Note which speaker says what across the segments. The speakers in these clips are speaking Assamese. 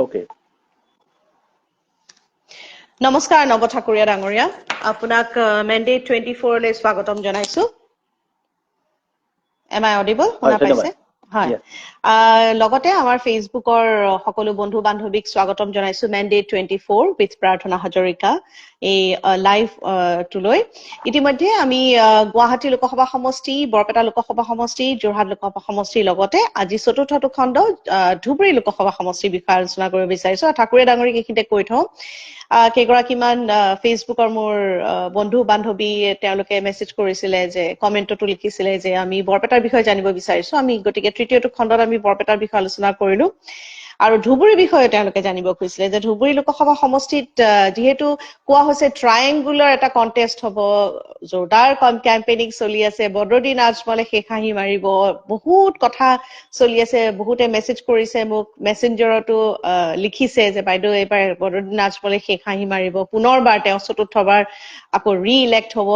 Speaker 1: ওকে
Speaker 2: নমস্কাৰ নৱ ঠাকুৰীয়া ডাঙৰীয়া আপোনাক মেণ্ডেট 24 লৈ স্বাগতম জনাইছো এম আই অডিবল শুনা পাইছে হয় লগতে আমাৰ ফেচবুকৰ সকলো বন্ধু বান্ধৱীক স্বাগতম জনাইছো মেণ্ডেট 24 উইথ প্ৰাৰ্থনা হাজৰিকা এই লাইভ টুলৈ ইতিমধ্যে আমি গুৱাহাটী লোকসভা সমষ্টি বৰপেটা লোকসভা সমষ্টি যোৰহাট লোকসভা সমষ্টিৰ লগতে আজি চতুৰ্থটো খণ্ড ধুবুৰী লোকসভা সমষ্টিৰ বিষয়ে আলোচনা কৰিব বিচাৰিছো ঠাকুৰীয়া ডাঙৰীক এইখিনিতে কৈ থওঁ কেইগৰাকীমান ফেচবুকৰ মোৰ বন্ধু বান্ধৱী তেওঁলোকে মেছেজ কৰিছিলে যে কমেন্টতো লিখিছিলে যে আমি বৰপেটাৰ বিষয়ে জানিব বিচাৰিছো আমি গতিকে তৃতীয়টো খণ্ডত আমি বৰপেটাৰ বিষয়ে আলোচনা কৰিলো আৰু ধুবুৰীৰ বিষয়ে তেওঁলোকে জানিব খুজিছিলে যে ধুবুৰী লোকসভা সমষ্টিত যেহেতু কোৱা হৈছে ট্ৰায়েংগুলাৰ এটা কন্টেষ্ট হ'ব জোৰদাৰ কেম্পেইনিং চলি আছে বদৰুদ্দিন আজমলে শেষ হাঁহি মাৰিব বহুত কথা চলি আছে বহুতে মেছেজ কৰিছে মোক মেছেঞ্জাৰতো লিখিছে যে বাইদেউ এইবাৰ বদৰুদ্দিন আজমলে শেষ হাঁহি মাৰিব পুনৰবাৰ তেওঁ চতুৰ্থবাৰ আকৌ ৰি-ইলেক্ট হ'ব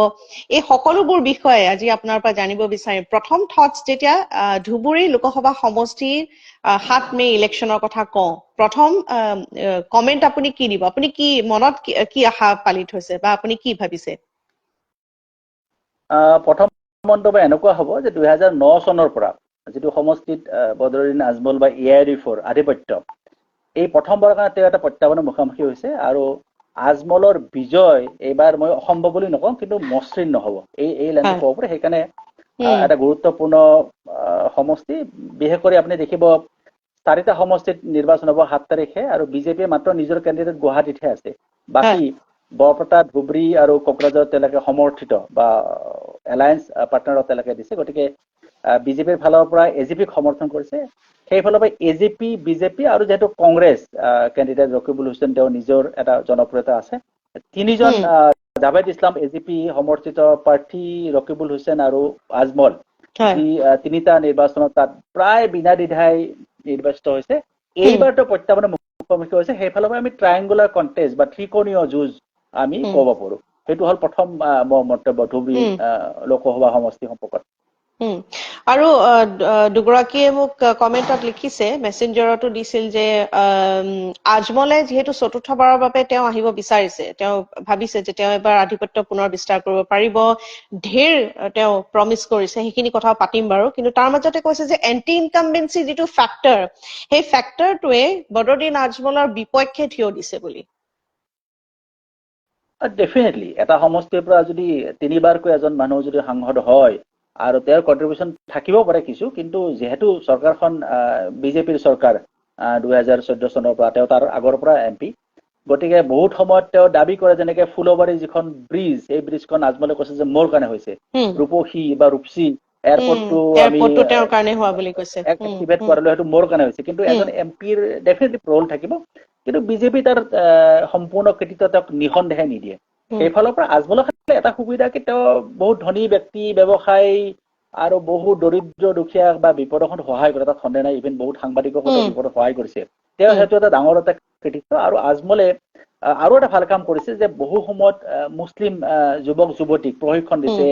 Speaker 2: এই সকলোবোৰ বিষয়ে আজি আপোনাৰ পৰা জানিব বিচাৰিম প্ৰথম থটছ যেতিয়া ধুবুৰী লোকসভা সমষ্টিৰ 7 মে ইলেকশ্যনৰ কথা কওঁ প্ৰথম কমেন্ট আপুনি কি দিব আপুনি কি মনত কি আশা পালিত হৈছে বা আপুনি কি ভাবিছে
Speaker 1: প্ৰথম মন্তব্য এনেকুৱা হ'ব যে 2009 চনৰ পৰা যেটো সমষ্টিত বদৰুদ্দিন আজমল বা এআইডিএফৰ আধিপত্য এই প্ৰথমবাৰৰ কাৰণে তেওঁ এটা প্ৰত্যাহ্বানৰ মুখামুখি হৈছে আৰু আজমলৰ বিজয় এইবাৰ মই অসম্ভৱ বুলি নকওঁ কিন্তু মসৃণ নহ'ব এই লাইনটো ক'ব পাৰে সেইকাৰণে এটা গুৰুত্বপূৰ্ণ সমষ্টি বিশেষ কৰি আপুনি দেখিব 4টা সমষ্টিত নিৰ্বাচন হ'ব 7 তাৰিখে আৰু বিজেপিয়ে মাত্ৰ নিজৰ কেণ্ডিডেট গুৱাহাটীতহে আছে বাকি বৰপেটা ধুবুৰী আৰু কোকৰাঝাৰ তেওঁলোকে সমৰ্থিত বা এলায়েন্স পাৰ্টনাৰত তেওঁলোকে দিছে গতিকে বিজেপিৰ ফালৰ পৰা এজিপিক সমৰ্থন কৰিছে সেইফালৰ পৰা এজিপি বিজেপি আৰু যেহেতু কংগ্ৰেছ কেণ্ডিডেট ৰকিবুল হুছেইন তেওঁ নিজৰ এটা জনপ্ৰিয়তা আছে তিনিজন জাভেদ ইছলাম এজিপি সমৰ্থিত প্ৰাৰ্থী ৰকিবুল হুছেইন আৰু আজমল তিনিটা নিৰ্বাচনত তাত প্ৰায় বিনা দ্বিধাই নিৰ্বাচিত হৈছে এইবাৰতো প্ৰত্যাহ্বানৰ মুখামুখি হৈছে সেইফালৰ পৰা আমি ট্ৰায়েংগুলাৰ কণ্টেষ্ট বা ত্ৰিকোণীয় যুঁজ আমি ক'ব পাৰো সেইটো হ'ল প্ৰথম মন্তব্য ধুবুৰী লোকসভা সমষ্টি সম্পৰ্কত
Speaker 2: আৰু দুগৰাকীয়ে মোক কমেন্টত লিখিছে মেছেঞ্জাৰতো দিছিল যে আজমলে যেহেতু চতুৰ্থবাৰৰ বাবে তেওঁ আহিব বিচাৰিছে তেওঁ ভাবিছে যে তেওঁ এবাৰ আধিপত্য পুনৰ বিস্তাৰ কৰিব পাৰিব ঢেৰ তেওঁ প্ৰমিছ কৰিছে সেইখিনি কথাও পাতিম বাৰু কিন্তু তাৰ মাজতে কৈছে যে এন্টি ইনকামবেন্সি যিটো ফেক্টৰ সেই ফেক্টৰটোৱে বদৰুদ্দিন আজমলৰ বিপক্ষে থিয় দিছে বুলি
Speaker 1: ডেফিনেটলি এটা সমষ্টিৰ পৰা যদি তিনিবাৰকৈ এজন মানুহ যদি সাংসদ হয় আৰু তেওঁৰ কন্ট্ৰিবিউশন থাকিব পাৰে কিছু কিন্তু যেহেতু চৰকাৰখন বিজেপিৰ চৰকাৰ 2014 চনৰ পৰা তেওঁ তাৰ আগৰ পৰা এমপি গতিকে বহুত সময়ত তেওঁ দাবী কৰে যেনেকে ফুলবাৰী যিখন ব্ৰিজ এই ব্ৰিজখন আজমলে কৈছে যে মোৰ কাৰণে হৈছে ৰূপসী বা ৰূপসী এয়াৰপোৰ্টটো আমি
Speaker 2: তেওঁৰ কাৰণে হোৱা বুলি কৈছে
Speaker 1: এক্টিভেট কৰালো সেইটো মোৰ কাৰণে হৈছে কিন্তু এজন এমপিৰ ডেফিনেটলি ৰ'ল থাকিব কিন্তু বিজেপি তাৰ সম্পূৰ্ণ কৃতিত্ব তেওঁক নিঃসন্দেহে নিদিয়ে সেইফালৰ পৰা আজমলৰ ক্ষেত্ৰত এটা সুবিধা কি তেওঁ বহুত ধনী ব্যক্তি ব্যৱসায়ী আৰু বহুত দৰিদ্ৰ দুখীয়া বা বিপদত সহায় কৰে তাত সন্দেহ নাই ইভেন বহুত সাংবাদিকক বিপদত সহায় কৰিছে তেওঁ সেইটো এটা ডাঙৰ এটা কৃতিত্ব আৰু আজমলে আৰু এটা ভাল কাম কৰিছে যে বহু সময়ত মুছলিম যুৱক যুৱতীক প্ৰশিক্ষণ দিছে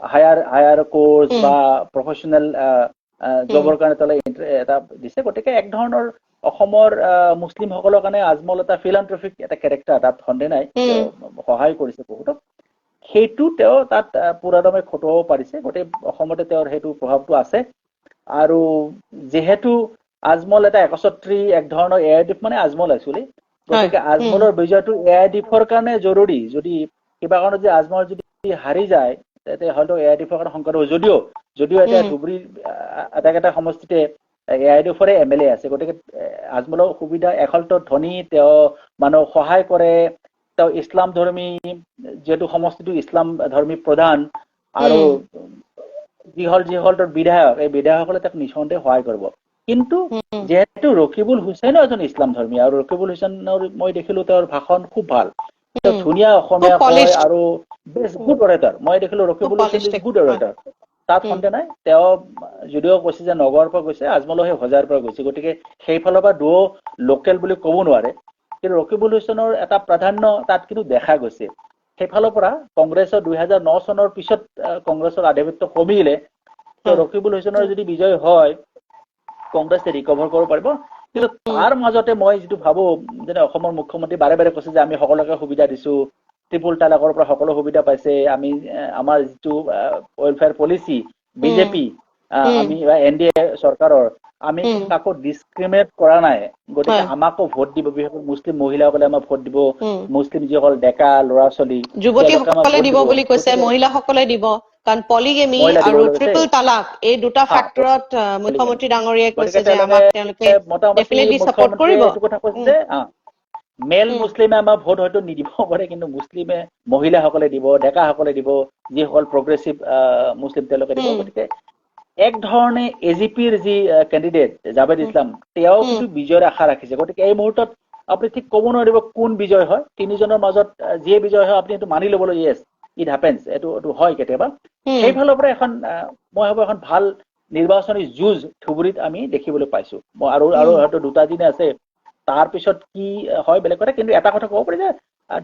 Speaker 1: হায়াৰ কোৰ্স বা প্ৰফেশনেল জবৰ কাৰণে তলে এটা দিছে গতিকে এক ধৰণৰ অসমৰ মুছলিমসকলৰ কাৰণে আজমল এটা ফিলান্থ্ৰপিক এটা কেৰেক্টাৰ তাত সন্দেহ নাই সহায় কৰিছে বহুতক সেইটো তেওঁ তাত পুৰাদমে খটুৱাব পাৰিছে গোটেই অসমতে তেওঁৰ সেইটো প্ৰভাৱটো আছে আৰু যেহেতু আজমল এটা একছত্ৰী এক ধৰণৰ এআইডিএফ মানে আজমল একচুৱেলি গতিকে আজমলৰ বিজয়টো এআইডিএফৰ কাৰণে জৰুৰী যদি কিবা কাৰণত যে আজমল যদি হাৰি যায় তেতিয়া হয়তো এআইডিএফৰ কাৰণে সংকট হ'ব যদিও এতিয়া ধুবুৰী এটা সমষ্টিতে এআইডিএফৰে এমএলএ আছে গতিকে আজমলৰ সুবিধা এখলটো ধনী তেওঁ মানুহক সহায় কৰে তেওঁ ইছলাম ধৰ্মী যেহেতু সমষ্টিটো ইছলাম ধৰ্মী প্ৰধান আৰু যিসকলৰ বিধায়ক এই বিধায়কসকলে তাক নিঃসন্দেহে সহায় কৰিব কিন্তু যেহেতু ৰকিবুল হুছেইনো এজন ইছলাম ধৰ্মী আৰু ৰকিবুল হুছেইনৰ মই দেখিলো তেওঁৰ ভাষণ খুব ভাল তেওঁ ধুনীয়া অসমীয়া কয় আৰু বেছ গুড অৰেটৰ মই দেখিলো ৰকিবুল হুছেইন ইজ গুড অৰেটৰ তাত সন্দেহ নাই তেওঁ যদিও কৈছে যে নগৰৰ পৰা গৈছে আজমলো সেই হজাৰ পৰা গৈছে গতিকে সেইফালৰ পৰা দুও লোকেল বুলি ক'ব নোৱাৰে কিন্তু ৰকিবুল হুছেইনৰ এটা প্ৰাধান্য তাত কিন্তু দেখা গৈছে সেইফালৰ পৰা কংগ্ৰেছৰ 2009 চনৰ পিছত কংগ্ৰেছৰ আধিপত্য কমিলে ৰকিবুল হুছেইনৰ যদি বিজয় হয় কংগ্ৰেছে ৰিকভাৰ কৰিব পাৰিব কিন্তু তাৰ মাজতে মই যিটো ভাবো যে অসমৰ মুখ্যমন্ত্ৰী বাৰে বাৰে কৈছে যে আমি সকলোকে সুবিধা দিছো, ট্ৰিপল তালাকৰ পৰা সকলো সুবিধা পাইছে, আমি আমাৰ যিটো ৱেলফেয়াৰ পলিচি বিজেপি আমি NDA চৰকাৰৰ আমি কাকো ডিছক্ৰিমিনেট কৰা নাই, গতিকে আমাকো ভোট দিব, বিশেষকৈ মুছলিম মহিলাসকলে আমাক ভোট দিব, মুছলিম যিসকল ডেকা ল'ৰা ছোৱালী
Speaker 2: যুৱতীসকলে দিব বুলি কৈছে, মহিলাসকলে দিব, কাৰণ পলিগেমি আৰু ট্ৰিপল তালাক এই দুটা ফেক্টৰত মুখ্যমন্ত্ৰী ডাঙৰীয়াই কৈছে যে আমাক তেওঁলোকে ডেফিনেটলি সাপোৰ্ট কৰিব।
Speaker 1: এইটো কথা কৈছে যে মেল মুছলিমে আমাৰ ভোট হয়তো নিদিব পাৰে, কিন্তু মুছলিমে মহিলাসকলে দিব, ডেকাসকলে দিব, যিসকল প্ৰগ্ৰেছিভ মুছলিম তেওঁলোকে দিব। গতিকে এক ধৰণে AGPৰ যি কেণ্ডিডেট জাভেদ ইছলাম তেওঁ কিন্তু বিজয়ৰ আশা ৰাখিছে। গতিকে এই মুহূৰ্তত আপুনি ঠিক ক'ব নোৱাৰিব কোন বিজয় হয়, তিনিজনৰ মাজত যিয়ে বিজয় হয় আপুনি এইটো মানি ল'বলৈ, য়েছ ইট হেপেন্স, এইটো হয় কেতিয়াবা। সেইফালৰ পৰা এখন মই ভাবো এখন ভাল নিৰ্বাচনী যুঁজ ধুবুৰীত আমি দেখিবলৈ পাইছো। আৰু হয়তো 2টা দিন আছে, তাৰ পিছত কি হয় বেলেগ কথা। কিন্তু এটা কথা ক'ব পাৰি যে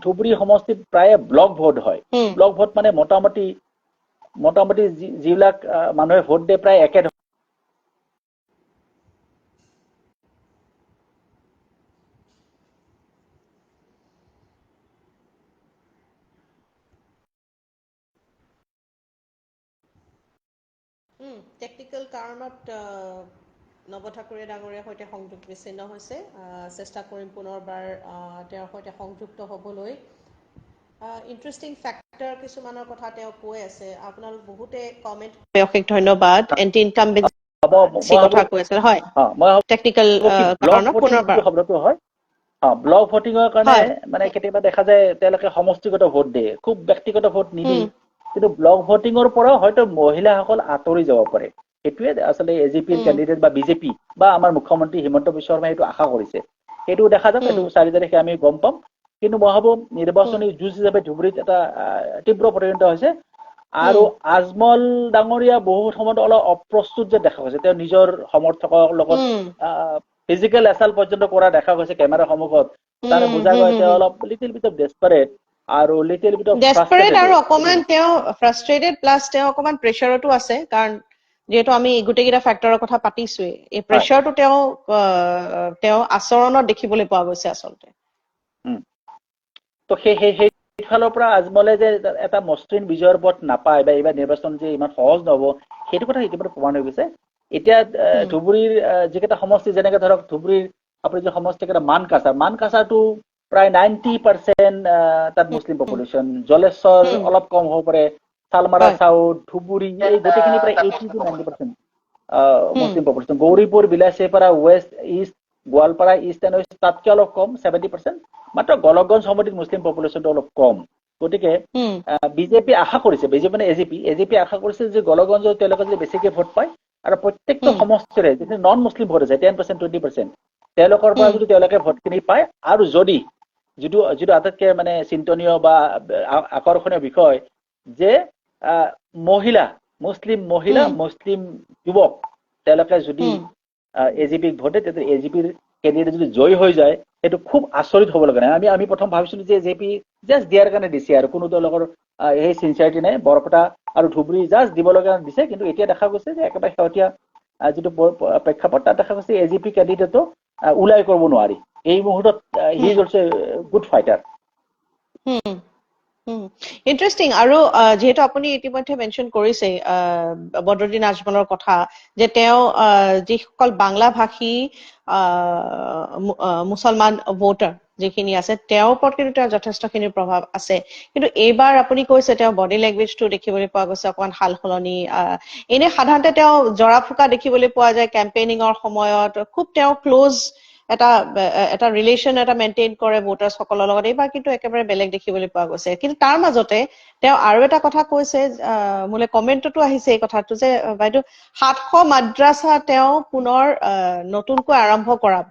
Speaker 1: ধুবুৰী সমষ্টিত প্ৰায় ব্লক ভোট হয়। ব্লক ভোট মানে মোটামুটি যিবিলাক মানুহে ভোট দিয়ে প্ৰায় একে
Speaker 2: টেকনিকেল কাৰণত নৱ ঠাকুৰীয়া ডাঙৰীয়াৰ সৈতে সংযোগ বিচ্ছিন্ন হৈছে। চেষ্টা কৰিম পুনৰবাৰ তেওঁৰ সৈতে সংযুক্ত হ'বলৈ। ইণ্টাৰেষ্টিং ফেক্টৰ কিছুমানৰ কথা তেওঁ কৈ আছে, আপোনালোক বহুতে কমেণ্ট। অশেষ ধন্যবাদ। এণ্টি ইনকামবেঞ্চি কথা কৈ আছে, হয় টেকনিকেল কাৰণত পুনৰবাৰ
Speaker 1: শব্দটো হয়। ব্লক ভোটিঙৰ কাৰণে মানে কেতিয়াবা দেখা যায় তেওঁলোকে সমষ্টিগত ভোট দিয়ে, খুব ব্যক্তিগত ভোট নিদি, কিন্তু ব্লক ভোটিঙৰ পৰাও হয়তো মহিলাসকল আঁতৰি যাব পাৰে। সেইটোৱে আচলতে AGPৰ কেণ্ডিডেট বা বিজেপি বা আমাৰ মুখ্যমন্ত্ৰী হিমন্ত বিশ্ব শৰ্মাই এইটো আশা কৰিছে। সেইটো দেখা যাওক, এইটো 4 তাৰিখে আমি গম পাম। কিন্তু মই ভাবো নিৰ্বাচনী যুঁজ হিচাপে ধুবুৰীত এটা তীব্ৰ পৰিণত হৈছে। আৰু আজমল ডাঙৰীয়া বহুত সময়ত অলপ অপ্ৰস্তুত যে দেখা গৈছে, তেওঁ নিজৰ সমৰ্থকৰ লগত ফিজিকেল এছাল্ট পৰ্যন্ত কৰা দেখা গৈছে কেমেৰাৰ সন্মুখত। তাৰ বুজা গৈ তেওঁ অলপ লিটিল বিট অফ ডেছপাৰেট আৰু লিটিল বিট অফ
Speaker 2: ডেছপাৰেট আৰু অকমান তেওঁ ফ্ৰাষ্ট্ৰেটেড, প্লাছ তেওঁ অকমান প্ৰেছাৰতো আছে, কাৰণ যিহেতু আমি গোটেইকেইটা ফেক্টৰৰ কথা পাতিছোৱেই, এই প্ৰেছাৰটো তেওঁ আচৰণত দেখিবলৈ পোৱা গৈছে আচলতে।
Speaker 1: তো সেইফালৰ পৰা আজমলে যে এটা মসৃণ বিজয়ৰ পথ নাপায় বা এইবাৰ নিৰ্বাচন যে ইমান সহজ নহব, সেইটো কথা ইতিমধ্যে প্ৰমাণ হৈ গৈছে। এতিয়া ধুবুৰীৰ যিকেইটা সমষ্টি, যেনেকে ধৰক ধুবুৰীৰ আপুনি যে সমষ্টি কেইটা মানকাছাৰটো প্ৰায় 90% তাত মুছলিম পপুলেশ্যন, জলেশ্বৰ অলপ কম হ'ব পাৰে, চালমাৰা চাউথ, ধুবুৰী এই গোটেইখিনি প্ৰায় 80 to 90% Muslim population. Gauripur, Bilasipara, west, east, Goalpara east and west তাতকৈ অলপ কম 70%। মাত্ৰ গোলকগঞ্জ সমষ্টিত মুছলিম পপুলেশ্যনটো অলপ কম। গতিকে বিজেপি আশা কৰিছে, বিজেপি মানে AGP আশা কৰিছে যে গোলকগঞ্জত তেওঁলোকে যদি বেছিকে ভোট পায় আৰু প্ৰত্যেকটো সমষ্টিৰে যিটো নন মুছলিম ভোট আছে 10%, 20%, তেওঁলোকৰ পৰা যদি তেওঁলোকে ভোটখিনি পায়, আৰু যদি যিটো আটাইতকৈ মানে চিন্তনীয় বা আকৰ্ষণীয় বিষয় যে মুছলিম মহিলা, মুছলিম যুৱক তেওঁলোকে যদি AGPক ভোটে, তেতিয়া AGPৰ কেণ্ডিডেট যদি জয়ী হৈ যায়, সেইটো খুব আচৰিত হ'ব লগা নাই। আমি প্ৰথম ভাবিছিলো যে AGP জাষ্ট দিয়াৰ কাৰণে দিছে আৰু কোনো তেওঁলোকৰ সেই চিনচিয়াৰিটি নাই, বৰপেটা আৰু ধুবুৰী জাষ্ট দিব লগা দিছে। কিন্তু এতিয়া দেখা গৈছে যে একেবাৰে শেহতীয়া যিটো প্ৰেক্ষাপট তাত দেখা গৈছে AGP কেণ্ডিডেটো ওলাই কৰিব নোৱাৰি। এই মুহূৰ্তত he is also' good fighter.
Speaker 2: Interesting. আৰু যিহেতু আপুনি ইতিমধ্যে মেনশ্যন কৰিছে বদৰুদ্দিন আজমলৰ কথা, যে তেওঁ যিসকল বাংলা ভাষী মুছলমান ভোটাৰ যিখিনি আছে, তেওঁৰ ওপৰত কিন্তু তেওঁৰ যথেষ্টখিনি প্ৰভাৱ আছে। কিন্তু এইবাৰ আপুনি কৈছে তেওঁ বডি লেংগুৱেজটো দেখিবলৈ পোৱা গৈছে অকমান সাল সলনি। এনে সাধাৰণতে তেওঁ জৰা ফুকা দেখিবলৈ পোৱা যায় কেম্পেইনিঙৰ সময়ত, খুব তেওঁ ক্ল'জ এটা ৰিলেশ্যন এটা মেইনটেইন কৰে ভোটাৰ্ছ সকলৰ লগত। এইবাৰ কিন্তু একেবাৰে বেলেগ দেখিবলৈ পোৱা গৈছে। কিন্তু তাৰ মাজতে তেওঁ আৰু এটা কথা কৈছে, মোলে কমেণ্টতো আহিছে এই কথাটো, যে বাইদেউ 700 মাদ্ৰাছা তেওঁ পুনৰ নতুনকৈ আৰম্ভ কৰাব,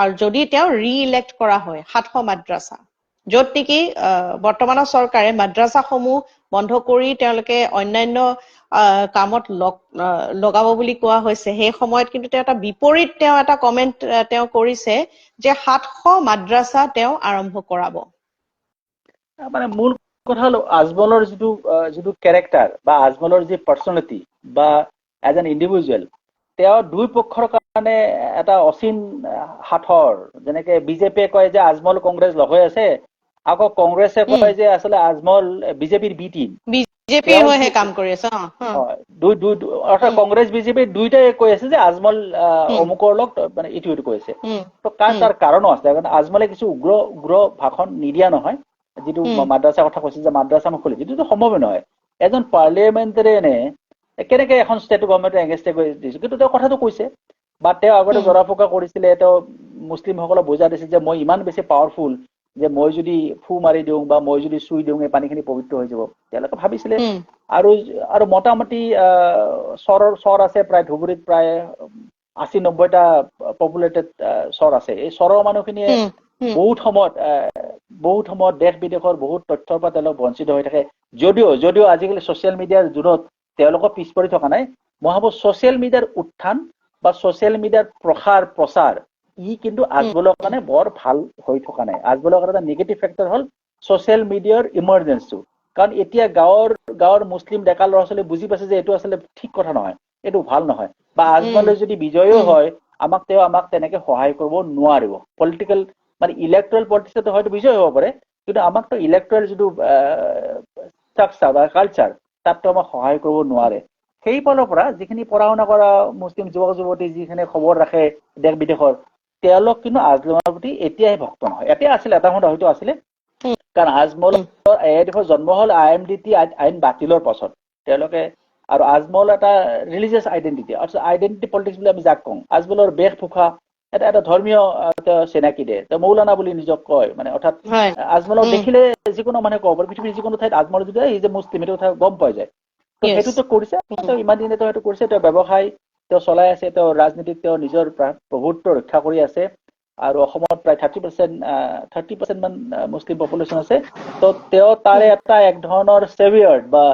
Speaker 2: আৰু যদি তেওঁ ৰি-ইলেক্ট কৰা হয় 700 মাদ্ৰাছা, য'ত নেকি বৰ্তমানৰ চৰকাৰে মাদ্ৰাছাসমূহ বন্ধ কৰি তেওঁলোকে অন্যান্য কামত লগাব বুলি কোৱা হৈছে। সেই সময়ত কিন্তু তেওঁ এটা বিপৰীত এটা কমেণ্ট তেওঁ কৰিছে যে 700 মাদ্ৰাছা তেওঁ আৰম্ভ কৰাব।
Speaker 1: মানে মূল কথা হ'ল আজমলৰ যিটো কেৰেক্টাৰ বা আজমলৰ যি পাৰ্চনেলিটি বা এজ এন ইণ্ডিভিজুৱেল, তেওঁ দুই পক্ষৰ কাৰণে এটা অচিন হাথৰ, যেনেকে বিজেপিয়ে কয় যে আজমল কংগ্ৰেছ লগ হৈ আছে, আকৌ কংগ্ৰেছে কয় যে আচলতে আজমল বিজেপিৰ বি টিম,
Speaker 2: বিজেপিৰ হৈহে কাম কৰি আছে।
Speaker 1: অৰ্থাৎ কংগ্ৰেছ বিজেপি দুইটাই কৈ আছে যে আজমল অমুকৰ লগ মানে ইটো কৈ আছে। তো তাৰ কাৰণো আছে, কাৰণ আজমলে কিছু উগ্ৰ ভাষণ নিদিয়া নহয়, যিটো মাদ্ৰাছাৰ কথা কৈছে যে মাদ্ৰাছা মুকলি, যিটো সম্ভৱে নহয়। এজন পাৰ্লিয়ামেণ্টেৰিয়ানে কেনেকে এখন ষ্টেট গভৰ্ণমেণ্টে এগেইনষ্ট দিছে, কিন্তু তেওঁ কথাটো কৈছে। বা তেওঁ আগতে জৰা ফুকা কৰিছিলে, তেওঁ মুছলিমসকলক বুজাই দিছে যে মই ইমান বেছি পাৱাৰফুল যে মই যদি ফু মাৰি দিওঁ বা মই যদি চুই দিওঁ এই পানীখিনি পবিত্ৰ হৈ যাব, তেওঁলোকে ভাবিছিলে। আৰু মোটামুটি চৰ আছে প্ৰায় ধুবুৰীত প্ৰায় 80-90টা পপুলেটেড চৰ আছে। এই চৰৰ মানুহখিনিয়ে বহুত সময়ত দেশ বিদেশৰ বহুত তথ্যৰ পৰা তেওঁলোক বঞ্চিত হৈ থাকে। যদিও আজিকালি ছচিয়েল মিডিয়াৰ জোৰত তেওঁলোকক পিছ পৰি থকা নাই। মই ভাবো ছচিয়েল মিডিয়াৰ উত্থান বা ছচিয়েল মিডিয়াৰ প্ৰচাৰ ই কিন্তু আজমলৰ কাৰণে বৰ ভাল হৈ থকা নাই। আজমলৰ কাৰণে এটা নিগেটিভ ফেক্টৰ হ'ল ছচিয়েল মিডিয়াৰ ইমাৰ্জেঞ্চটো। কাৰণ এতিয়া গাঁৱৰ মুছলিম ডেকা ল'ৰা ছোৱালী বুজি পাইছে যে এইটো আচলতে ঠিক কথা নহয়, এইটো ভাল নহয়। বা আজমলে যদি বিজয়ীও হয় আমাক তেনেকে সহায় কৰিব নোৱাৰিব। পলিটিকেল মানে ইলেক্ট্ৰেল পলিটিক্সত হয়তো বিজয় হ'ব পাৰে, কিন্তু আমাকতো ইলেক্ট্ৰেল যিটো ষ্ট্ৰাকচাৰ বা কালচাৰ তাততো আমাক সহায় কৰিব নোৱাৰে। সেই ফালৰ পৰা যিখিনি পঢ়া শুনা কৰা মুছলিম যুৱক যুৱতী যিখিনি খবৰ ৰাখে দেশ বিদেশৰ, তেওঁলোক কিন্তু আজমলৰ প্ৰতি এতিয়াহে ভক্ত নহয়। এতিয়া আছিলে, এটা সময়ত হয়তো আছিলে, কাৰণ আজমলৰ AIDF জন্ম হ'ল IMDT আইন বাতিলৰ পাছত। তেওঁলোকে আৰু আজমল এটা ৰিলিজিয়াছ আইডেণ্টিটি পলিটিক্স বুলি আমি যাক কওঁ। আজমলৰ বেশভূষা এটা ধৰ্মীয় চিনাকি দিয়ে, তেওঁ মৌলানা বুলি নিজক কয়। মানে অৰ্থাৎ আজমলক দেখিলে যিকোনো মানুহে ক'ব পাৰে, পৃথিৱীৰ যিকোনো ঠাইত আজমল যদি এই যে মুছলিম সেইটো কথা গম পোৱা যায়। তো সেইটোতো কৰিছে, তেওঁ ইমান দিনে সেইটো কৰিছে, তেওঁ ব্যৱসায় তেওঁ চলাই আছে, তেওঁ ৰাজনীতিত তেওঁ নিজৰ প্ৰভুত্ব ৰক্ষা কৰি আছে। আৰু অসমত প্ৰায় 30% মান মুছলিম পপুলেশ্যন আছে। তো তেওঁ তাৰে এটা এক ধৰণৰ চেভিয়াৰ বা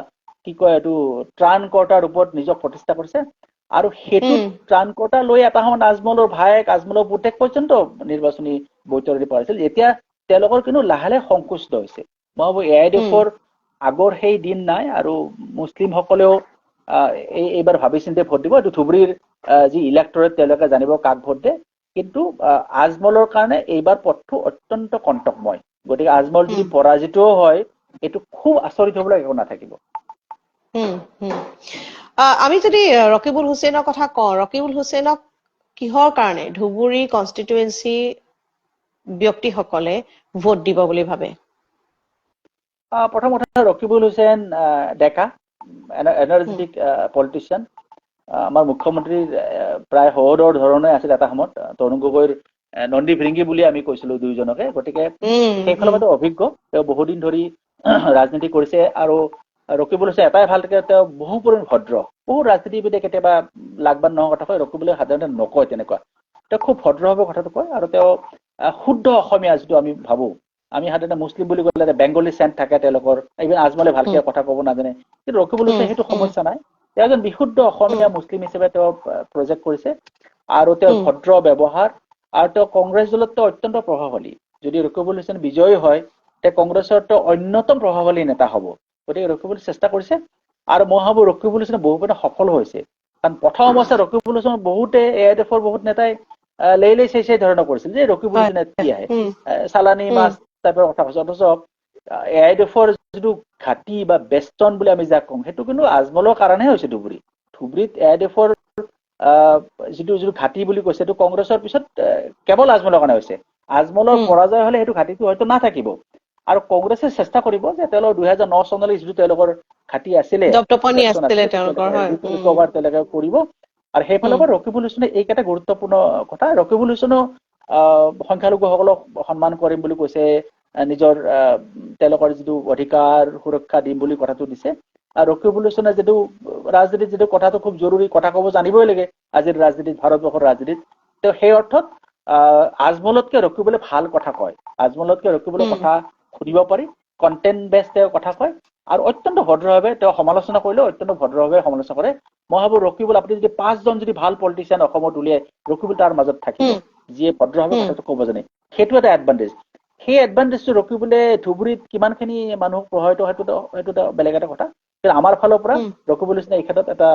Speaker 1: কি কয় এইটো ত্ৰাণকৰ্তাৰ ৰূপত নিজক প্ৰতিষ্ঠা কৰিছে। আৰু সেইটো ত্ৰাণকৰ্তা লৈ এটা সময়ত আজমলৰ ভায়েক, আজমলৰ পুতেক পৰ্যন্ত নিৰ্বাচনী বৈতৰণি পাইছিল। এতিয়া তেওঁলোকৰ কিন্তু লাহে লাহে সংকুচিত হৈছে। মই ভাবো AIDFৰ আগৰ সেই দিন নাই, আৰু মুছলিমসকলেও এইবাৰ ভাবি চিন্তি ভোট দিব। এইটো ধুবুৰীৰ যি ইলেক্টৰেট তেওঁলোকে জানিব কাক ভোট দিয়ে। কিন্তু আজমলৰ কাৰণে এইবাৰ পথটো অত্যন্ত কণ্টকময়। গতিকে আজমল যদি পৰাজিতও হয়, এইটো খুব আচৰিত হ'বলৈ একো নাথাকিব।
Speaker 2: আমি যদি ৰকিবুল হুছেইনৰ কথা কওঁ, ৰকিবুল হুছেইনক কিহৰ কাৰণে ধুবুৰী কনষ্টিটুৱেঞ্চি ব্যক্তিসকলে ভোট দিব বুলি ভাবে?
Speaker 1: প্ৰথম কথা, ৰকিবুল হুছেইন ডেকা, এনাৰ্জেটিক পলিটিচিয়ান। আমাৰ মুখ্যমন্ত্ৰীৰ প্ৰায় সহোদৰ ধৰণে আছিল এটা সময়ত। তৰুণ গগৈৰ নন্দী ভৃংগী বুলি আমি কৈছিলো দুইজনকে। গতিকে সেইফালৰ পৰা অভিজ্ঞ, তেওঁ বহুদিন ধৰি ৰাজনীতি কৰিছে। আৰু ৰকিবুল হুছেইন এটাই ভাল থাকে, তেওঁ বহু পৰিমাণ ভদ্ৰ। বহু ৰাজনীতিবিদে কেতিয়াবা লাগবান নোহোৱা কথা কয়, ৰকিবুলে সাধাৰণতে নকয় তেনেকুৱা। তেওঁ খুব ভদ্ৰভাৱে কথাটো কয়, আৰু তেওঁ শুদ্ধ অসমীয়া যিটো আমি ভাবো। আমি সাধাৰণতে মুছলিম বুলি ক'লে বেংগলী চেণ্ট থাকে তেওঁলোকৰ, ইভেন আজমলে ভালকে কথা ক'ব নাজানে। কিন্তু ৰকিবুল হুছেইন সেইটো সমস্যা নাই। তেওঁ এজন বিশুদ্ধ অসমীয়া মুছলিম হিচাপে তেওঁ প্ৰজেক্ট কৰিছে। আৰু তেওঁৰ ভদ্ৰ ব্যৱহাৰ, আৰু তেওঁ কংগ্ৰেছ দলত তেওঁ অত্যন্ত প্ৰভাৱশালী। যদি ৰকিবুল হুছেইন বিজয়ী হয়, তেওঁ কংগ্ৰেছৰ তেওঁ অন্যতম প্ৰভাৱশালী নেতা হ'ব। গতিকে ৰকিবুল চেষ্টা কৰিছে, আৰু মই ভাবো ৰকিবুল হুছেইন বহু পৰিমাণে সফল হৈছে। কাৰণ প্ৰথম অৱস্থাত ৰকিবুল হুছেইন বহুতে AIDFৰ বহুত নেতাই লেই চেই ধৰণৰ কৰিছিল যে ৰকিবুল হুছেইন কি আহে, চালানী মাছ টাইপৰ কথা কৈছে। অথচ AIDFৰ যিটো ঘাটি বা বেষ্টন বুলি আমি যাক কওঁ, সেইটো কিন্তু আজমলৰ কাৰণেহে হৈছে। ধুবুৰীত AIDFৰ যিটো ঘাটি বুলি কৈছে, সেইটো কংগ্ৰেছৰ পিছত কেৱল আজমলৰ কাৰণে হৈছে। আজমলৰ পৰাজয় হলে সেইটো ঘাটিটো হয়তো নাথাকিব। আৰু কংগ্ৰেছে চেষ্টা কৰিব যে তেওঁলোকৰ 2009 চনলৈ যিটো তেওঁলোকৰ ঘাটি আছিলে, তেওঁলোকে কৰিব। আৰু সেইফালৰ পৰা ৰকিবুল হুছেইনে এইকেইটা গুৰুত্বপূৰ্ণ কথা। ৰকিবুল হুছেইনেও সংখ্যালঘুসকলক সন্মান কৰিম বুলি কৈছে, নিজৰ তেওঁলোকৰ যিটো অধিকাৰ সুৰক্ষা দিম বুলি কথাটো দিছে। আৰু ৰকিবুল হুছেইনে যিটো ৰাজনীতিত যিটো কথাটো খুব জৰুৰী, কথা ক'ব জানিবই লাগে আজিৰ ৰাজনীতিত, ভাৰতবৰ্ষৰ ৰাজনীতিত। তেওঁ সেই অৰ্থত আজমলতকে ৰকিবুলে ভাল কথা কয়। আজমলতকে ৰকিবুলৰ কথা শুনিব পাৰি, কণ্টেণ্ট বেছ তেওঁ কথা কয়, আৰু অত্যন্ত ভদ্ৰভাৱে তেওঁ সমালোচনা কৰিলেও অত্যন্ত ভদ্ৰভাৱে সমালোচনা কৰে। মই ভাবো ৰকিবুল, আপুনি যদি 5জন যদি ভাল পলিটিচিয়ান অসমত উলিয়াই, ৰকিবুল তাৰ মাজত থাকিব, যিয়ে ভদ্ৰভাৱে কথাটো ক'ব জানে। সেইটো এটা এডভান্টেজ। সেই এডভান্টেজটো ৰকিবুলে ধুবুৰীত কিমানখিনি মানুহক প্ৰভাৱিত, সেইটো বেলেগ এটা কথা। কিন্তু আমাৰ ফালৰ পৰা ৰকিবুল হুছেইনে এই ক্ষেত্ৰত এটা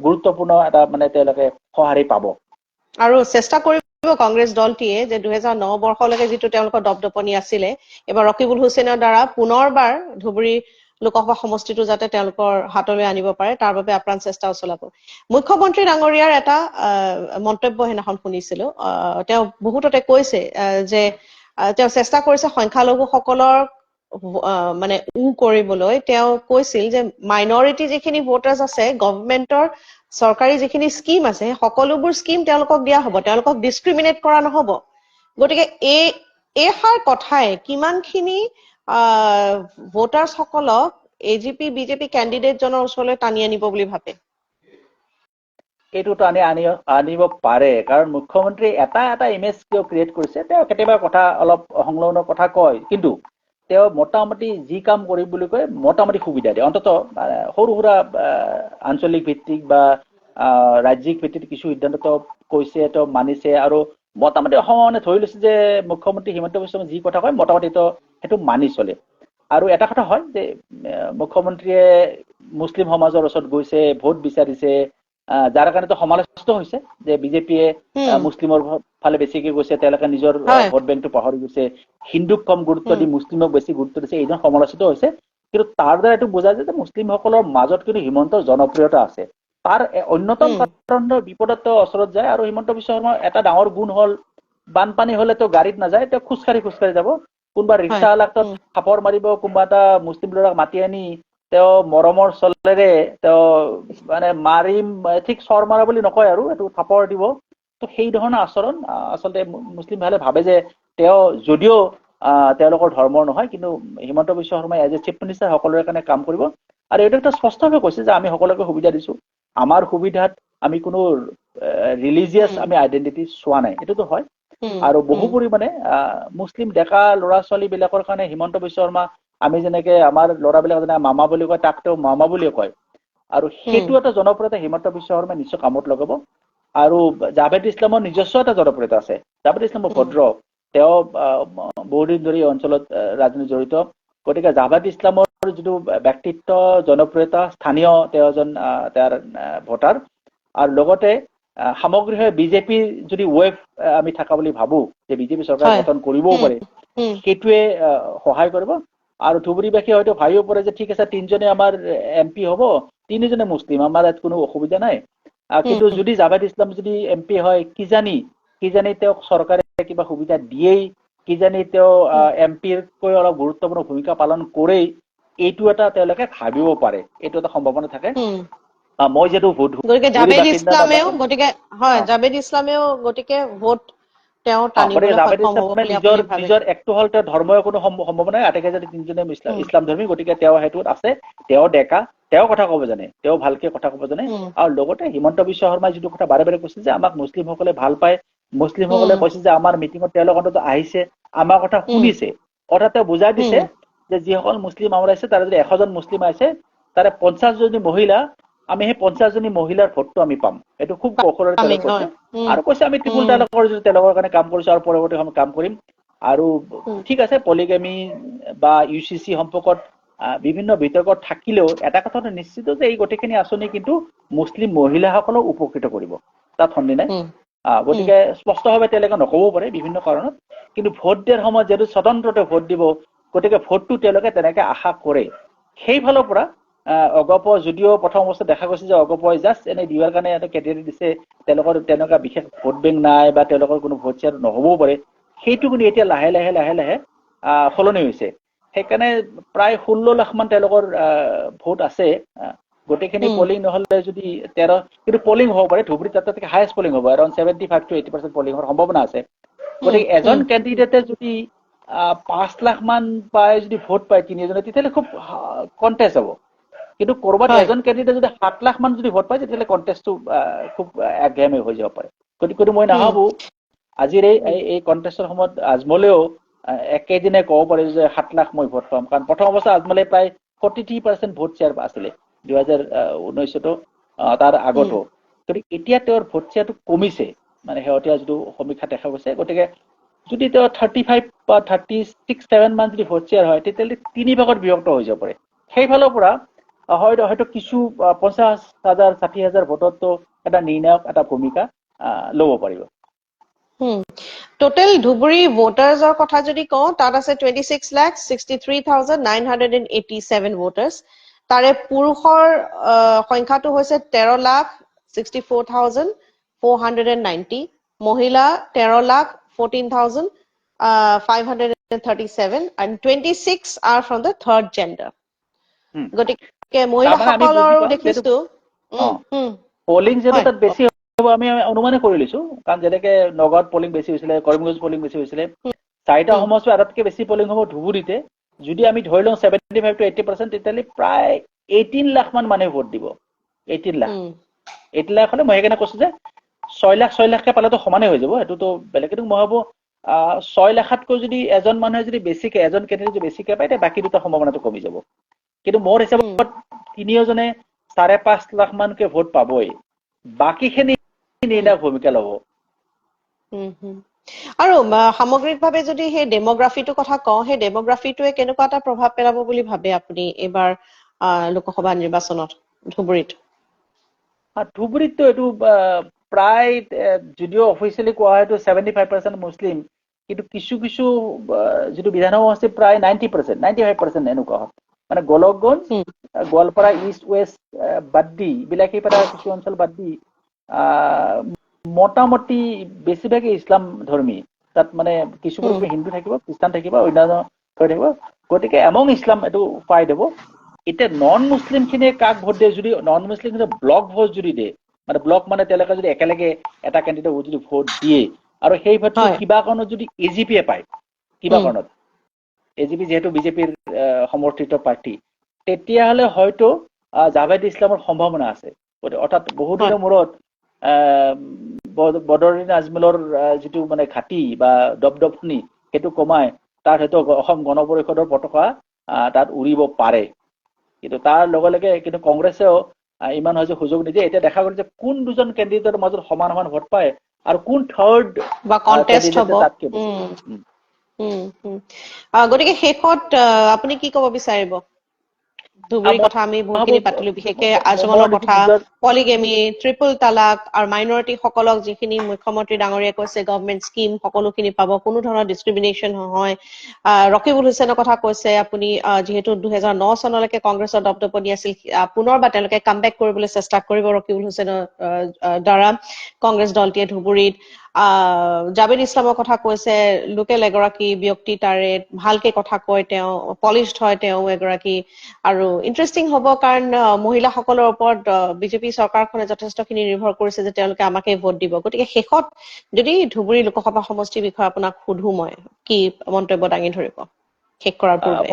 Speaker 1: গুৰুত্বপূৰ্ণ এটা মানে তেওঁলোকে সঁহাৰি পাব
Speaker 2: আৰু চেষ্টা কৰিব কংগ্ৰেছ দলটিয়ে যে 2009 বৰ্ষলৈকে যিটো তেওঁলোকৰ দপদপনি আছিলে এবাৰ ৰকিবুল হুছেইনৰ দ্বাৰা পুনৰবাৰ ধুবুৰী লোকসভা সমষ্টিটো যাতে তেওঁলোকৰ হাতলৈ আনিব পাৰে তাৰ বাবে আপ্ৰাণ চেষ্টাও চলাব মুখ্যমন্ত্ৰী ডাঙৰীয়াৰ এটা মন্তব্য সেইদিনাখন শুনিছিলো তেওঁ বহুততে কৈছে যে তেওঁ চেষ্টা কৰিছে সংখ্যালঘুসকলৰ মানে কৰিবলৈ তেওঁ কৈছিল যে মাইনৰিটি যিখিনি ভোটাৰ্ছ আছে গভৰ্ণমেণ্টৰ চৰকাৰী যিখিনি স্কিম আছে সকলোবোৰ স্কিম তেওঁলোকক দিয়া হ'ব তেওঁলোকক ডিছক্ৰিমিনেট কৰা নহ'ব গতিকে এইষাৰ কথাই কিমানখিনি ভোটাৰ্ছসকলক এজিপি বিজেপি কেণ্ডিডেটজনৰ ওচৰলৈ টানি আনিব বুলি ভাবে
Speaker 1: এইটোতো আনিব পাৰে কাৰণ মুখ্যমন্ত্ৰী এটা ইমেজ কিয় ক্ৰিয়েট কৰিছে তেওঁ কেতিয়াবা কথা অলপ সংলগ্ন কথা কয় কিন্তু তেওঁ মোটামুটি যি কাম কৰিম বুলি কয় মোটামুটি সুবিধা দিয়ে অন্তত সৰু সুৰা আঞ্চলিক ভিত্তিক বা ৰাজ্যিক ভিত্তিত কিছু সিদ্ধান্ত তেওঁ কৈছে তেওঁ মানিছে আৰু মোটামুটি অসমে ধৰি লৈছে যে মুখ্যমন্ত্ৰী হিমন্ত বিশ্ব শৰ্মাই যি কথা কয় মোটামুটি সেইটো মানি চলে আৰু এটা কথা হয় যে মুখ্যমন্ত্ৰীয়ে মুছলিম সমাজৰ ওচৰত গৈছে ভোট বিচাৰিছে যাৰ কাৰণেতো সমালোচিত হৈছে যে বিজেপিয়ে মুছলিমৰ ফালে বেছিকে গৈছে তেওঁলোকে নিজৰ ভোট বেংকটো পাহৰি গৈছে হিন্দুক কম গুৰুত্ব দি মুছলিমক বেছি গুৰুত্ব দিছে এইজন সমালোচিত হৈছে কিন্তু তাৰ দ্বাৰা এইটো বুজা যায় যে মুছলিমসকলৰ মাজত কিন্তু হিমন্তৰ জনপ্ৰিয়তা আছে তাৰ অন্যতম কাৰণ বিপদত ওচৰত যায় আৰু হিমন্ত বিশ্ব শৰ্মাৰ এটা ডাঙৰ গুণ হ'ল বানপানী হলে তো গাড়ীত নাযায় তেওঁ খোজকাঢ়ি যাব কোনোবা ৰিক্সাৱালাক থাপৰ মাৰিব কোনোবা এটা মুছলিম ল'ৰাক মাতি আনি তেওঁ মৰমৰ চলেৰে তেওঁ মানে মাৰিম ঠিক চৰ মাৰা বুলি নকয় আৰু এইটো থাপৰ দিব তো সেই ধৰণৰ আচৰণ আচলতে মুছলিম ভাবে যে তেওঁ যদিও তেওঁলোকৰ ধৰ্মৰ নহয় কিন্তু হিমন্ত বিশ্ব শৰ্মাই এজ এ চিফ মিনিষ্টাৰ সকলোৰে কাৰণে কাম কৰিব আৰু এইটো এটা স্পষ্টভাৱে কৈছে যে আমি সকলোকে সুবিধা দিছো আমাৰ সুবিধাত আমি কোনো ৰিলিজিয়াছ আমি আইডেন্টিটি চোৱা নাই এইটোতো হয় আৰু বহু পৰিমাণে মুছলিম ডেকা ল'ৰা ছোৱালী বিলাকৰ কাৰণে হিমন্ত বিশ্ব শৰ্মা আমি যেনেকে আমাৰ ল'ৰাবিলাক যেনে মামা বুলি কয় তাক তেওঁ মামা বুলিয়ে কয় আৰু সেইটো এটা জনপ্ৰিয়তা হিমন্ত বিশ্ব শৰ্মাই নিশ্চয় কামত লগাব আৰু জাভেদ ইছলামৰ নিজস্ব এটা জনপ্ৰিয়তা আছে জাভেদ ইছলাম ভদ্ৰ তেওঁ বহুদিন ধৰি অঞ্চলত ৰাজনীতি জড়িত গতিকে জাভেদ ইছলামৰ যিটো ব্যক্তিত্ব জনপ্ৰিয়তা স্থানীয় তেওঁ এজন তেওঁৰ ভোটাৰ আৰু লগতে সামগ্ৰিকভাৱে বিজেপি যদি ৱেভ আমি থকা বুলি ভাবো যে বিজেপি চৰকাৰ গঠন কৰিবও পাৰে সেইটোৱে সহায় কৰিব আৰু ধুবুৰীবাসী হয়তো ভাবিব পাৰে যে ঠিক আছে তিনিজনে আমাৰ এমপি হ'ব তিনিজনে মুছলিম আমাৰ ইয়াত কোনো অসুবিধা নাই কিন্তু যদি জাভেদ ইছলাম যদি এমপি হয় কিজানি তেওঁক চৰকাৰে কিবা সুবিধা দিয়েই কিজানি তেওঁ এমপিৰকৈ অলপ গুৰুত্বপূৰ্ণ ভূমিকা পালন কৰেই এইটো এটা তেওঁলোকে ভাবিব পাৰে এইটো এটা সম্ভাৱনা থাকে মই যেটো ভোট
Speaker 2: গতিকে জাভেদ ইছলামেও গতিকে ভোট তেওঁ টানিবলৈ সক্ষম হ'ব বুলি আপুনি ভাবে
Speaker 1: নিজৰ একটো হল তেওঁ ধৰ্মৰ কোনো সম্ভাৱনা নাই আটাইকে যদি তিনিজনে ইছলাম ধৰ্মী গতিকে তেওঁ হেতুত আছে তেওঁ ডেকা তেওঁ কথা ক'ব জানে তেওঁ ভালকে কথা ক'ব জানে আৰু লগতে হিমন্ত বিশ্ব শৰ্মাই যিটো কথা বাৰে বাৰে কৈছে যে আমাক মুছলিমসকলে ভাল পায় মুছলিমসকলে কৈছে যে আমাৰ মিটিঙত তেওঁলোকৰ অন্তত আহিছে আমাৰ কথা শুনিছে কথা তেওঁ বুজাই দিছে যে যিসকল মুছলিম আমাৰ আছে তাৰে যদি 100 জন মুছলিম আছে তাৰে 50 জনী মহিলা আমি সেই 50 জনী মহিলাৰ ভোটটো আমি পাম এইটো খুব কৌশলেৰে তেওঁ কৈছে আৰু কৈছে আমি ত্ৰিপুল তালাকৰ যদি তেওঁলোকৰ কাৰণে কাম কৰিছো আৰু পৰৱৰ্তী সময়ত কাম কৰিম আৰু ঠিক আছে পলিগামি বা ইউচিচি সম্পৰ্কত বিভিন্ন বিতৰ্কত থাকিলেও এটা কথাটো নিশ্চিত যে এই গোটেইখিনি আঁচনি কিন্তু মুছলিম মহিলাসকলক উপকৃত কৰিব তাত সন্দেহ নাই গতিকে স্পষ্টভাৱে তেওঁলোকে নক'ব পাৰে বিভিন্ন কাৰণত কিন্তু ভোট দিয়াৰ সময়ত যেটো স্বতন্ত্ৰতে ভোট দিব গতিকে ভোটটো তেওঁলোকে তেনেকে আশা কৰে সেইফালৰ পৰা অগপ যদিও প্ৰথম অৱস্থাত দেখা গৈছে যে অগপই জাষ্ট এনে দিয়াৰ কাৰণে এটা কেটেগৰী দিছে তেওঁলোকৰ তেনেকুৱা বিশেষ ভোট বেংক নাই বা তেওঁলোকৰ কোনো ভোট শ্বেয়াৰ নহবও পাৰে সেইটো কিন্তু এতিয়া লাহে লাহে সলনি হৈছে সেইকাৰণে প্ৰায় 16 লাখ মান তেওঁলোকৰ ভোট আছে গোটেইখিনি পলিং নহলে যদি 13 কিন্তু পলিং হ'ব পাৰে ধুবুৰীত তাতকৈ হাইয়েষ্ট পলিং হ'ব around 75 to 80% পলিং হোৱাৰ সম্ভাৱনা আছে গতিকে এজন কেণ্ডিডেটে যদি 5 লাখ মান পায় যদি ভোট পায় তিনিজনে তেতিয়াহ'লে খুব কন্টেষ্ট হ'ব কিন্তু কৰবাত এজন কেণ্ডিডেট যদি 7 লাখ মান যদি ভোট পায় তেতিয়াহ'লে কন্টেষ্টটো খুব একঘেয়ামী হৈ যাব পাৰে গতিকে মই নাভাবো আজিৰ এই কন্টেষ্টৰ সময়ত আজমলেও একেদিনে ক'ব পাৰে যে 7 লাখ মই ভোট পাম কাৰণ প্ৰথম অৱস্থা আজমলে প্ৰায় 43% ভোট শ্বেয়াৰ আছিলে 2019 তাৰ আগতো গতিকে এতিয়া তেওঁৰ ভোট শ্বেয়াৰটো কমিছে মানে শেহতীয়া যিটো সমীক্ষা দেখা গৈছে গতিকে যদি তেওঁ 35 বা 36-7 মান যদি ভোট শ্বেয়াৰ হয় তেতিয়াহ'লে 3 ভাগত বিভক্ত হৈ যাব পাৰে সেইফালৰ পৰা হয়তো কিছু 50,000 60,000 ভোটতো এটা নিৰ্ণায়ক এটা ভূমিকা ল'ব পাৰিব।
Speaker 2: টোটেল ধুবুৰী ভোটাৰ্ছৰ কথা যদি কওঁ তাত আছে 26,63,987 ভোটাৰ্ছ। তাৰে পুৰুষৰ সংখ্যাটো হৈছে 13,64,490, মহিলা 13,14,537 and 26 are from the third gender. গতিকে মহিলাসকলৰো দেখিছো
Speaker 1: পলিং যেটো তাত বেছি হ'ব আমি অনুমান কৰি লৈছো, কাৰণ যেনেকে নগাঁৱত পলিং বেছি হৈছিলে, কৰিমগঞ্জ পলিং বেছি হৈছিলে, চাৰিটা সমষ্টি আটাইতকৈ বেছি পলিং হ'ব ধুবুৰীতে। যদি আমি ধৰি লওঁ 75 to 80%, তেতিয়াহ'লে প্ৰায় 18 লাখ মান মানুহে ভোট দিব। 18 লাখ হ'লে মই সেইকাৰণে কৈছো যে 6 লাখকে পালেতো সমানে হৈ যাব, সেইটোতো বেলেগ। কিন্তু মই ভাবো 6 লাখতকৈ যদি এজন মানুহে যদি বেছিকে, এজন কেণ্ডিডেট যদি বেছিকে পায়, তেতিয়া বাকী দুটা সম্ভাৱনাটো কমি যাব। কিন্তু মোৰ হিচাপত তিনিওজনে 5.5 লাখ মানকে ভোট পাবই, বাকীখিনি নিৰ্ণায়ক ভূমিকা ল'ব।
Speaker 2: আৰু সামগ্ৰিকভাৱে যদি সেই ডেমোগ্ৰাফিটোৰ কথা কওঁ, সেই ডেমোগ্ৰাফিটোৱে কেনেকুৱা এটা প্ৰভাৱ পেলাব বুলি ভাবে আপুনি এইবাৰ লোকসভা নিৰ্বাচনত ধুবুৰীত?
Speaker 1: ধুবুৰীততো এইটো প্ৰায়, যদিও অফিচিয়েলি কোৱা হয়তো 75% মুছলিম, কিন্তু কিছু যিটো বিধানসভা সমষ্টি প্ৰায় 90%, 95% এনেকুৱা হয়। মানে গোলকগঞ্জ, গোৱালপাৰা ইষ্ট ৱেষ্ট বাদ দি, বিলাকী পাৰা কিছু অঞ্চল বাদ দি মোটামুটি বেছিভাগে ইছলাম ধৰ্মী। তাত মানে কিছু হিন্দু থাকিব, খ্ৰীষ্টান থাকিব, অন্যান্য থাকিব। গতিকে এমং ইছলাম এইটো ফাইট হ'ব। এতিয়া নন মুছলিম খিনিয়ে কাক ভোট দিয়ে, যদি নন মুছলিম খিনিয়ে ব্লক ভোট যদি দিয়ে, মানে ব্লক মানে তেওঁলোকে যদি একেলগে এটা কেণ্ডিডেট যদি ভোট দিয়ে আৰু সেই ভোটটো কিবা কাৰণত যদি এজিপিয়ে পায়, কিবা কাৰণত এজিপি যিহেতু বিজেপিৰ সমৰ্থিত পাৰ্টি, তেতিয়াহ'লে হয়তো জাভেদ ইছলামৰ সম্ভাৱনা আছে। অৰ্থাৎ বহুদিনৰ মূৰত বদৰুদ্দিন আজমলৰ যিটো মানে ঘাটি বা দপদপনি সেইটো কমাই তাত হয়তো অসম গণ পৰিষদৰ পতাকা তাত উৰিব পাৰে। কিন্তু তাৰ লগে লগে কিন্তু কংগ্ৰেছেও ইমান হয়তো সুযোগ নিদিয়ে। এতিয়া দেখা গ'ল যে কোন দুজন কেণ্ডিডেটৰ মাজত সমান ভোট পায় আৰু কোন থাৰ্ড
Speaker 2: বা কণ্টেষ্ট হ'ব। গতিকে শেষত আপুনি কি ক'ব বিচাৰিব? ধুবুৰীৰ কথা আমি বহুতখিনি পাতিলো, বিশেষকে আজমলৰ কথা, পলিগেমি, ট্ৰিপল তালাক আৰু মাইনৰিটি সকলক যিখিনি মুখ্যমন্ত্ৰী ডাঙৰীয়াই কৈছে গভৰ্ণমেণ্ট স্কিম সকলোখিনি পাব, কোনো ধৰণৰ ডিছক্ৰিমিনেশ্যন নহয়। ৰকিবুল হুছেইনৰ কথা কৈছে আপুনি, যিহেতু 2009 চনলৈকে কংগ্ৰেছৰ দপদপনি আছিল, পুনৰ বা তেওঁলোকে কামবেক কৰিবলৈ চেষ্টা কৰিব ৰকিবুল হুছেইনৰ দ্বাৰা কংগ্ৰেছ দলটিয়ে ধুবুৰীত। জাভেদ ইছলামৰ কথা কৈছে, লোকেল এগৰাকী ব্যক্তি, তাৰে ভালকে কথা কয়, তেওঁ পলিছড হয়, তেওঁ এগৰাকী। আৰু ইণ্টাৰেষ্টিং হ'ব, কাৰণ মহিলাসকলৰ ওপৰত বিজেপি চৰকাৰখনে যথেষ্টখিনি নিৰ্ভৰ কৰিছে যে তেওঁলোকে আমাকে ভোট দিব। গতিকে শেষত যদি ধুবুৰী লোকসভা সমষ্টিৰ বিষয়ে আপোনাক সুধো, মই কি মন্তব্য দাঙি ধৰিব শেষ কৰাৰ পূৰ্বে?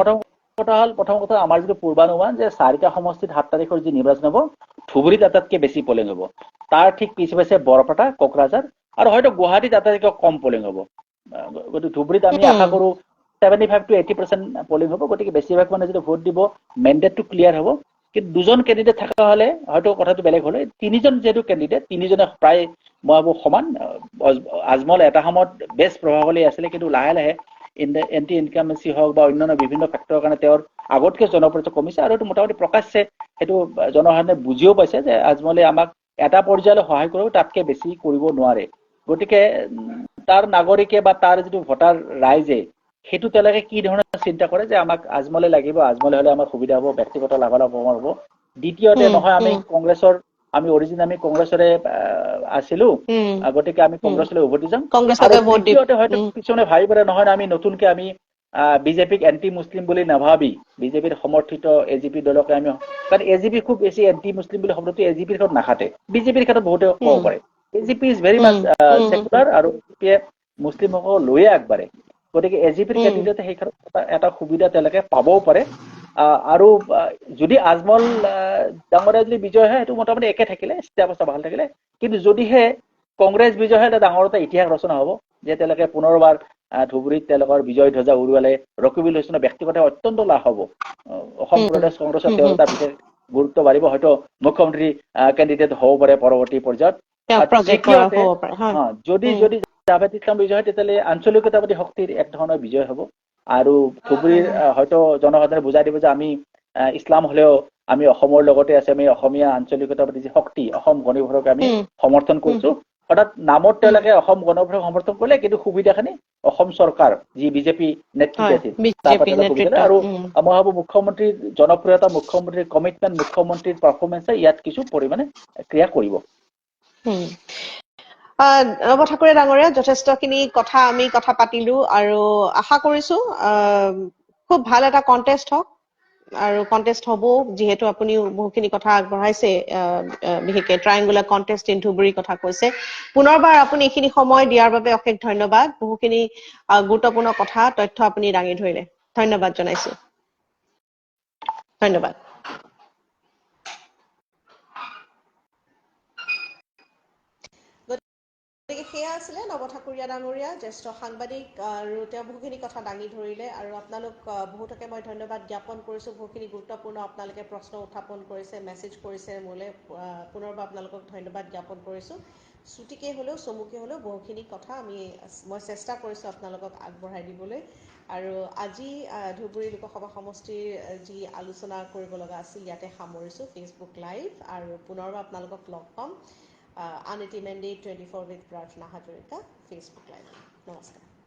Speaker 1: প্ৰথম কথা আমাৰ যিটো পূৰ্বানুমান যে 4টা সমষ্টিত 7 তাৰিখৰ যি নিৰ্বাচন হ'ব, ধুবুৰীত আটাইতকৈ বেছি পলিং হ'ব। তাৰ ঠিক পিছে বৰপেটা, কোকৰাঝাৰ আৰু হয়তো গুৱাহাটীত আটাইতকৈ কম পলিং হ'ব। গতিকে ধুবুৰীত আমি আশা কৰোঁ 75 to 80% পলিং হ'ব। গতিকে বেছিভাগ মানে যদি ভোট দিব, মেণ্ডেটটো ক্লিয়াৰ হ'ব। কিন্তু দুজন কেণ্ডিডেট থকা হ'লে হয়তো কথাটো বেলেগ হ'লে। তিনিজন যিহেতু কেণ্ডিডেট, তিনিজনে প্ৰায় মই ভাবোঁ সমান। আজমল এটা সময়ত বেষ্ট প্ৰভাৱশালী আছিলে, কিন্তু লাহে লাহে এণ্টি ইনকামেঞ্চি হওক বা অন্যান্য বিভিন্ন ফেক্টৰৰ কাৰণে তেওঁৰ আগতকৈ জনপ্ৰিয়তা কমিছে। আৰু এইটো মোটামুটি প্ৰকাশ্যে সেইটো জনসাধাৰণে বুজিও পাইছে যে আজমলে আমাক এটা পৰ্যায়লৈ সহায় কৰিব, তাতকৈ বেছি কৰিব নোৱাৰে। গতিকে তাৰ নাগৰিকে বা তাৰ যিটো ভোটাৰ ৰাইজে সেইটো তেওঁলোকে কি ধৰণৰ চিন্তা কৰে যে আমাক আজমলে লাগিব, আজমলে হ'লে আমাৰ সুবিধা হ'ব, ব্যক্তিগত লাভালাভ হ'ব। দ্বিতীয়তে নহয়, আমি কংগ্ৰেছৰ আমি কংগ্ৰেছৰে আছিলো, গতিকে আমি কংগ্ৰেছলৈ উভতি যাম। আৰু তৃতীয়তে হয়তো কিছুমানে ভাবিব নহয়, আমি নতুনকে আমি বিজেপিক এণ্টি মুছলিম বুলি নাভাবি বিজেপিৰ সমৰ্থিত এজিপি দলকে আমি, কাৰণ এজিপি খুব বেছি এণ্টি মুছলিম বুলি শব্দটো এজিপিৰ ক্ষেত্ৰত নাখাতে, বিজেপিৰ ক্ষেত্ৰত বহুতে ক'ব পাৰে। AGP is very much secular আৰু মুছলিমসকলক লৈয়ে আগবাঢ়ে। গতিকে এজিপিৰ কেণ্ডিডেটে সেই ক্ষেত্ৰত এটা সুবিধা তেওঁলোকে পাবও পাৰে। আৰু যদি আজমল ডাঙৰীয়া যদি বিজয় হয়, সেইটো মোটামুটি একে থাকিলে, স্থিতি অৱস্থা ভাল থাকিলে। কিন্তু যদিহে কংগ্ৰেছ বিজয় হয়, এটা ডাঙৰ এটা ইতিহাস ৰচনা হ'ব যে তেওঁলোকে পুনৰবাৰ ধুবুৰীত তেওঁলোকৰ বিজয় ধ্বজা উৰুৱালে। ৰকিবুল হুছেইনৰ ব্যক্তিগত অত্যন্ত লাভ হ'ব। অসম প্ৰদেশ কংগ্ৰেছত তেওঁৰ এটা বিশেষ গুৰুত্ব বাঢ়িব, হয়তো মুখ্যমন্ত্ৰী কেণ্ডিডেট হ'ব পাৰে পৰৱৰ্তী পৰ্যায়ত। যদি জাভেদ ইছলাম বিজয় হয়, তেতিয়াহ'লে আঞ্চলিকতাবাদী শক্তিৰ এক ধৰণৰ বিজয় হ'ব। আৰু ধুবুৰীৰ হয়তো জনসাধাৰণে বুজাই দিব যে আমি ইছলাম হ'লেও আমি অসমৰ লগতে আছে আমি অসমীয়া আঞ্চলিকতাবাদী যি শক্তি অসম গণ পৰিষদক আমি সমৰ্থন কৰিছো অৰ্থাৎ নামত তেওঁলোকে অসম গণ পৰিষদক সমৰ্থন কৰিলে কিন্তু সুবিধাখিনি অসম চৰকাৰ যি বিজেপি নেতৃত্বাধীন আৰু মই ভাবো মুখ্যমন্ত্ৰীৰ জনপ্ৰিয়তা মুখ্যমন্ত্ৰীৰ কমিটমেণ্ট মুখ্যমন্ত্ৰীৰ পাৰফৰ্মেন্সে ইয়াত কিছু পৰিমাণে ক্ৰিয়া কৰিব
Speaker 2: নৱ ঠাকুৰে ডাঙৰীয়া যথেষ্টখিনি আমি কথা পাতিলো আৰু আশা কৰিছো খুব ভাল এটা কণ্টেষ্ট হওক আৰু কণ্টেষ্ট হ'ব যিহেতু আপুনি বহুখিনি কথা আগবঢ়াইছে বিশেষকৈ ট্ৰায়েংগুলাৰ কণ্টেষ্ট ইন ধুবুৰীৰ কথা কৈছে পুনৰবাৰ আপুনি এইখিনি সময় দিয়াৰ বাবে অশেষ ধন্যবাদ বহুখিনি গুৰুত্বপূৰ্ণ কথা তথ্য আপুনি দাঙি ধৰিলে ধন্যবাদ জনাইছো ধন্যবাদ সেয়া আছিলে নৱ ঠাকুৰীয়া ডাঙৰীয়া জ্যেষ্ঠ সাংবাদিক আৰু তেওঁ বহুখিনি কথা দাঙি ধৰিলে আৰু আপোনালোক বহুতকে মই ধন্যবাদ জ্ঞাপন কৰিছোঁ বহুখিনি গুৰুত্বপূৰ্ণ আপোনালোকে প্ৰশ্ন উত্থাপন কৰিছে মেছেজ কৰিছে মোলৈ পুনৰবাৰ আপোনালোকক ধন্যবাদ জ্ঞাপন কৰিছোঁ ছুটিকে হ'লেও চমুকে হ'লেও বহুখিনি কথা মই চেষ্টা কৰিছোঁ আপোনালোকক আগবঢ়াই দিবলৈ আৰু আজি ধুবুৰী লোকসভা সমষ্টিৰ যি আলোচনা কৰিব লগা আছিল ইয়াতে সামৰিছোঁ ফেচবুক লাইভ আৰু পুনৰবাৰ আপোনালোকক লগ পাম আন এটি mandate 24 with Pratna Hazarika Facebook Live. Namaskar.